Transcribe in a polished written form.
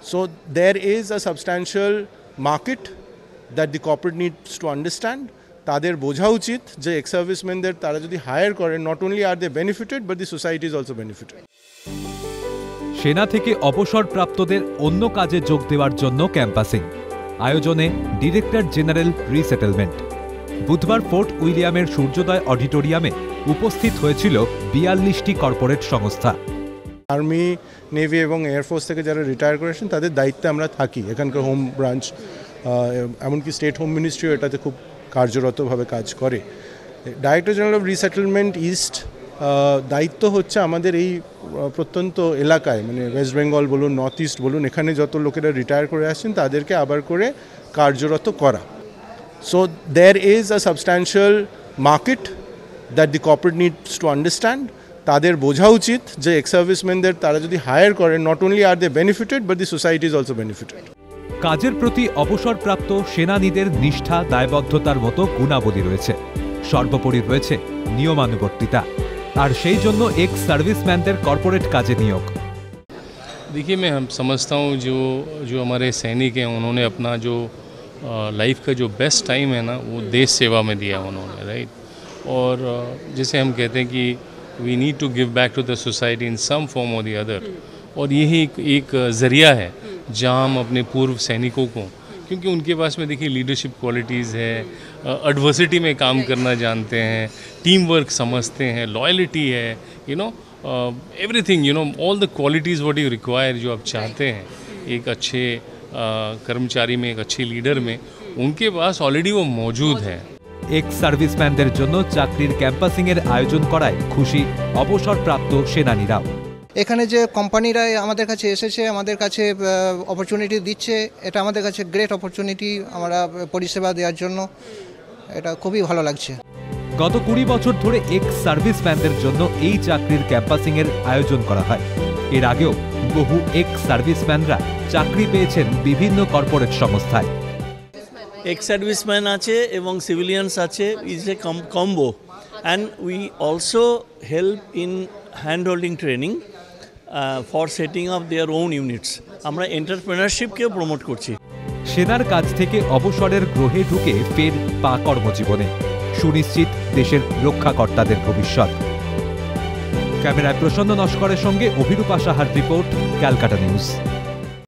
So there is a substantial market that the corporate needs to understand. তাদের বোঝা উচিত যে এক্স সার্ভিসম্যানদের তারা যদি হায়ার করেন, not only are they benefited but the society is also benefited. সেনা থেকে অবসরপ্রাপ্তদের অন্য কাজে যোগ দেওয়ার জন্য ক্যাম্পাসিং আয়োজনে ডিরেক্টর জেনারেল রিসেটেলমেন্ট। বুধবার ফোর্ট উইলিয়ামের সূর্যোদয় অডিটোরিয়ামে উপস্থিত হয়েছিল 42টি কর্পোরেট সংস্থা। আর্মি, নেভি এবং এয়ারফোর্স থেকে যারা রিটায়ার করেছেন তাদের দায়িত্বে আমরা থাকি। এখানকার হোম ব্রাঞ্চ, এমনকি স্টেট হোম মিনিস্ট্রিও এটাতে খুব কার্যরতভাবে কাজ করে। Director general of resettlement east দায়িত্ব হচ্ছে আমাদের এই প্রত্যন্ত এলাকায়, মানে ওয়েস্ট বেঙ্গল বলুন, নর্থ ইস্ট বলুন, এখানে যত লোকেরা রিটায়ার করে আসছেন তাদেরকে আবার করে কার্যরত করা। So there is a substantial market that the corporate needs to understand. তাদের বোঝা উচিত যে এক্স সার্ভিসম্যানদের তারা যদি হায়ার করেন, not only are they benefited but the society is also benefited. কাজের প্রতি অবসরপ্রাপ্ত সেনানীদের নিষ্ঠা, দায়বদ্ধতার মতো গুণাবলী রয়েছে। সর্বোপরি রয়েছে নিয়মানুবর্তিতা, আর সেই জন্য এক্স সার্ভিসম্যানদের কর্পোরেট কাজে নিয়োগ। देखिए, मैं समझता हूँ जो हमारे सैनिक हैं उन्होंने अपना जो लाइफ का जो बेस्ट टाइम है ना वो देश सेवा में दिया उन्होंने, राइट। और जैसे हम कहते हैं कि we need to give back to the society in some form और द अदर, और यही एक ज़रिया है जहाँ हम अपने पूर्व सैनिकों को, क्योंकि उनके पास में देखिए लीडरशिप क्वालिटीज़ है, एडवर्सिटी में काम करना जानते हैं, टीम वर्क समझते हैं, लॉयल्टी है, everything, all the qualities what you require, जो आप चाहते हैं एक अच्छे कर्मचारी में, एक अच्छे लीडर में, उनके पास ऑलरेडी वो मौजूद है। এক্স সার্ভিসম্যানদের জন্য চাকরির ক্যাম্পাসিংয়ের আয়োজন করায় খুশি অবসরপ্রাপ্ত সেনানীরাও। এখানে যে কোম্পানিরা আমাদের কাছে এসেছে, আমাদের কাছে অপরচুনিটি দিচ্ছে, এটা আমাদের কাছে গ্রেট অপরচুনিটি আমরা পরিষেবা দেওয়ার জন্য। এটা খুবই ভালো লাগছে। গত 20 বছর ধরে এক্স সার্ভিসম্যানদের জন্য এই চাকরির ক্যাম্পাসিংয়ের আয়োজন করা হয়। এর আগেও বহু এক্স সার্ভিসম্যানরা চাকরি পেয়েছেন বিভিন্ন কর্পোরেট সংস্থায়। এক্স সার্ভিসম্যান আছে এবং সিভিলিয়ানস আছে, is a combo, and we also help in hand holding training for setting of their own units. আমরা এন্টারপ্রেনারশিপকেও প্রমোট করছি। সেনার কাজ থেকে অবসরের গ্রহে ঢুকে ফের পা কর্মজীবনে, সুনিশ্চিত দেশের রক্ষাকর্তাদের ভবিষ্যৎ। ক্যামেরায় প্রসন্ন নস্করের সঙ্গে অভিরূপা সাহার রিপোর্ট, ক্যালকাটা নিউজ।